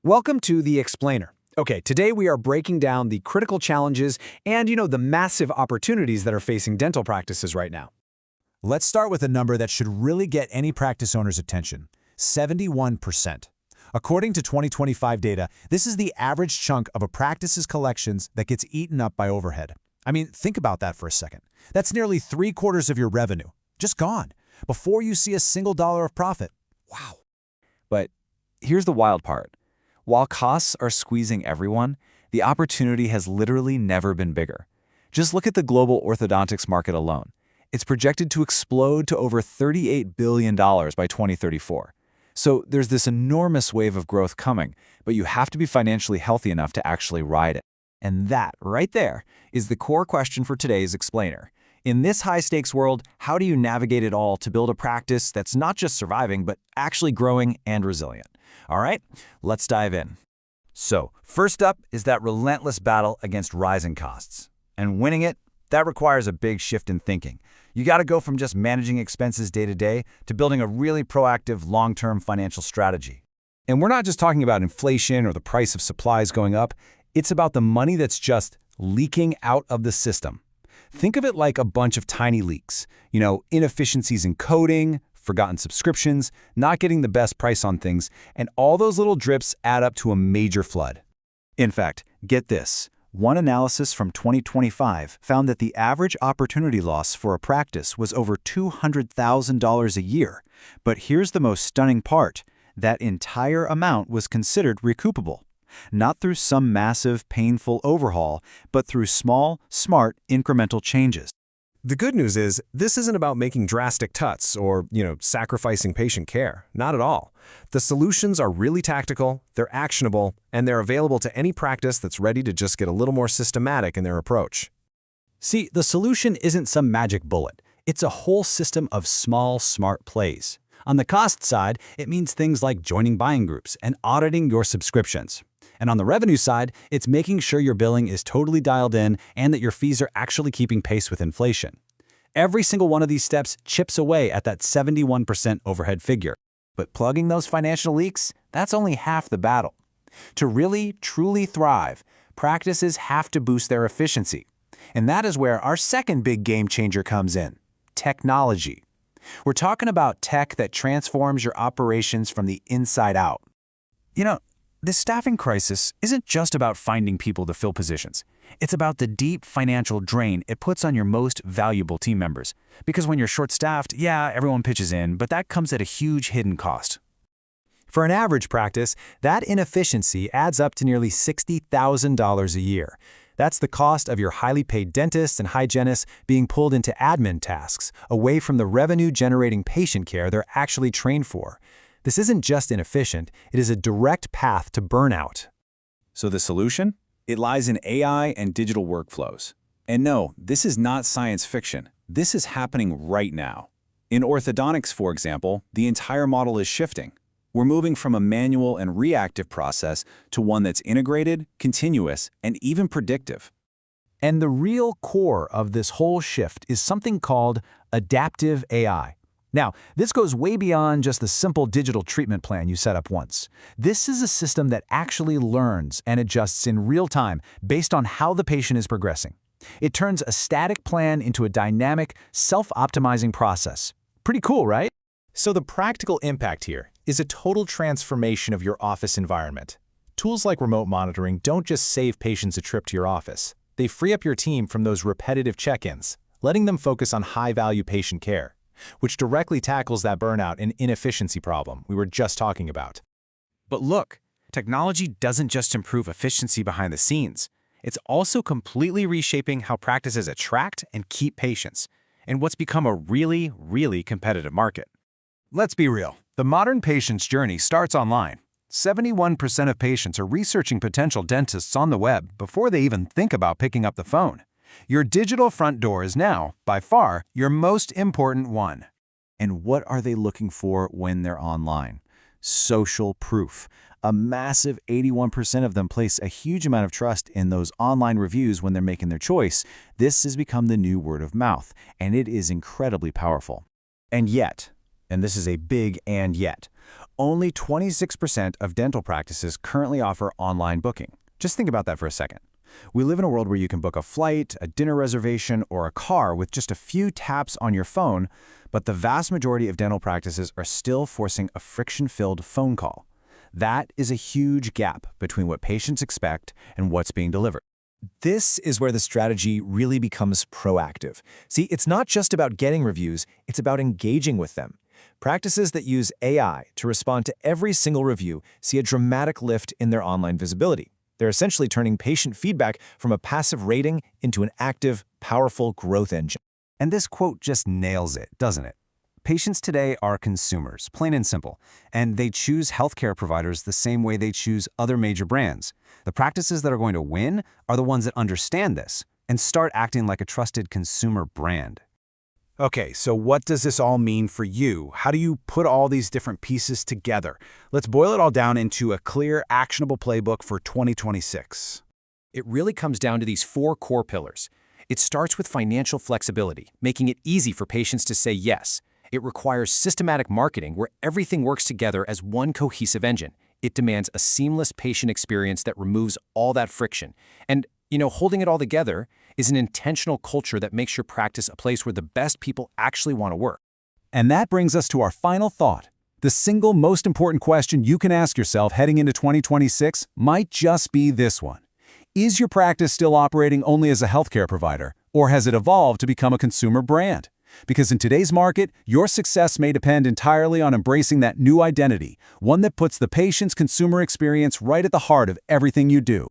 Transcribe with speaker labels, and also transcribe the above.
Speaker 1: Welcome to The Explainer. Okay, today we are breaking down the critical challenges and, the massive opportunities that are facing dental practices right now.
Speaker 2: Let's start with a number that should really get any practice owner's attention: 71%. According to 2025 data, this is the average chunk of a practice's collections that gets eaten up by overhead. I mean, think about that for a second. That's nearly 3/4 of your revenue, just gone, before you see a single dollar of profit. Wow.
Speaker 3: But here's the wild part. While costs are squeezing everyone, the opportunity has literally never been bigger. Just look at the global orthodontics market alone. It's projected to explode to over $38 billion by 2034. So there's this enormous wave of growth coming, but you have to be financially healthy enough to actually ride it. And that, right there, is the core question for today's explainer. In this high-stakes world, how do you navigate it all to build a practice that's not just surviving, but actually growing and resilient? All right, let's dive in. So, first up is that relentless battle against rising costs. And winning it, that requires a big shift in thinking. You got to go from just managing expenses day to day to building a really proactive, long-term financial strategy. And we're not just talking about inflation or the price of supplies going up. It's about the money that's just leaking out of the system. Think of it like a bunch of tiny leaks. Inefficiencies in coding, forgotten subscriptions, not getting the best price on things, and all those little drips add up to a major flood. In fact, get this. One analysis from 2025 found that the average opportunity loss for a practice was over $200,000 a year. But here's the most stunning part. That entire amount was considered recoupable. Not through some massive, painful overhaul, but through small, smart, incremental changes.
Speaker 4: The good news is, this isn't about making drastic cuts or, sacrificing patient care. Not at all. The solutions are really tactical, they're actionable, and they're available to any practice that's ready to just get a little more systematic in their approach.
Speaker 2: See, the solution isn't some magic bullet. It's a whole system of small, smart plays. On the cost side, it means things like joining buying groups and auditing your subscriptions. And on the revenue side, it's making sure your billing is totally dialed in and that your fees are actually keeping pace with inflation. Every single one of these steps chips away at that 71% overhead figure. But plugging those financial leaks, that's only half the battle. To really, truly thrive, practices have to boost their efficiency. And that is where our second big game changer comes in: technology. We're talking about tech that transforms your operations from the inside out. This staffing crisis isn't just about finding people to fill positions. It's about the deep financial drain it puts on your most valuable team members. Because when you're short-staffed, everyone pitches in, but that comes at a huge hidden cost.
Speaker 1: For an average practice, that inefficiency adds up to nearly $60,000 a year. That's the cost of your highly paid dentists and hygienists being pulled into admin tasks, away from the revenue-generating patient care they're actually trained for. This isn't just inefficient, it is a direct path to burnout.
Speaker 3: So the solution? It lies in AI and digital workflows. And no, this is not science fiction. This is happening right now. In orthodontics, for example, the entire model is shifting. We're moving from a manual and reactive process to one that's integrated, continuous, and even predictive.
Speaker 2: And the real core of this whole shift is something called adaptive AI. Now, this goes way beyond just the simple digital treatment plan you set up once. This is a system that actually learns and adjusts in real time based on how the patient is progressing. It turns a static plan into a dynamic, self-optimizing process. Pretty cool, right?
Speaker 5: So the practical impact here is a total transformation of your office environment. Tools like remote monitoring don't just save patients a trip to your office. They free up your team from those repetitive check-ins, letting them focus on high-value patient care, which directly tackles that burnout and inefficiency problem we were just talking about.
Speaker 6: But look, technology doesn't just improve efficiency behind the scenes. It's also completely reshaping how practices attract and keep patients, in what's become a really, really competitive market.
Speaker 7: Let's be real. The modern patient's journey starts online. 71% of patients are researching potential dentists on the web before they even think about picking up the phone. Your digital front door is now, by far, your most important one.
Speaker 2: And what are they looking for when they're online? Social proof. A massive 81% of them place a huge amount of trust in those online reviews when they're making their choice. This has become the new word of mouth, and it is incredibly powerful. And yet, and this is a big and yet,
Speaker 3: Only 26% of dental practices currently offer online booking. Just think about that for a second. We live in a world where you can book a flight, a dinner reservation, or a car with just a few taps on your phone, but the vast majority of dental practices are still forcing a friction-filled phone call. That is a huge gap between what patients expect and what's being delivered.
Speaker 1: This is where the strategy really becomes proactive. See, it's not just about getting reviews, it's about engaging with them. Practices that use AI to respond to every single review see a dramatic lift in their online visibility. They're essentially turning patient feedback from a passive rating into an active, powerful growth engine.
Speaker 3: And this quote just nails it, doesn't it? Patients today are consumers, plain and simple, and they choose healthcare providers the same way they choose other major brands. The practices that are going to win are the ones that understand this and start acting like a trusted consumer brand.
Speaker 2: Okay, so what does this all mean for you? How do you put all these different pieces together? Let's boil it all down into a clear, actionable playbook for 2026.
Speaker 8: It really comes down to these 4 core pillars. It starts with financial flexibility, making it easy for patients to say yes. It requires systematic marketing where everything works together as one cohesive engine. It demands a seamless patient experience that removes all that friction. And, holding it all together is an intentional culture that makes your practice a place where the best people actually want to work.
Speaker 7: And that brings us to our final thought. The single most important question you can ask yourself heading into 2026 might just be this one. Is your practice still operating only as a healthcare provider, or has it evolved to become a consumer brand? Because in today's market, your success may depend entirely on embracing that new identity, one that puts the patient's consumer experience right at the heart of everything you do.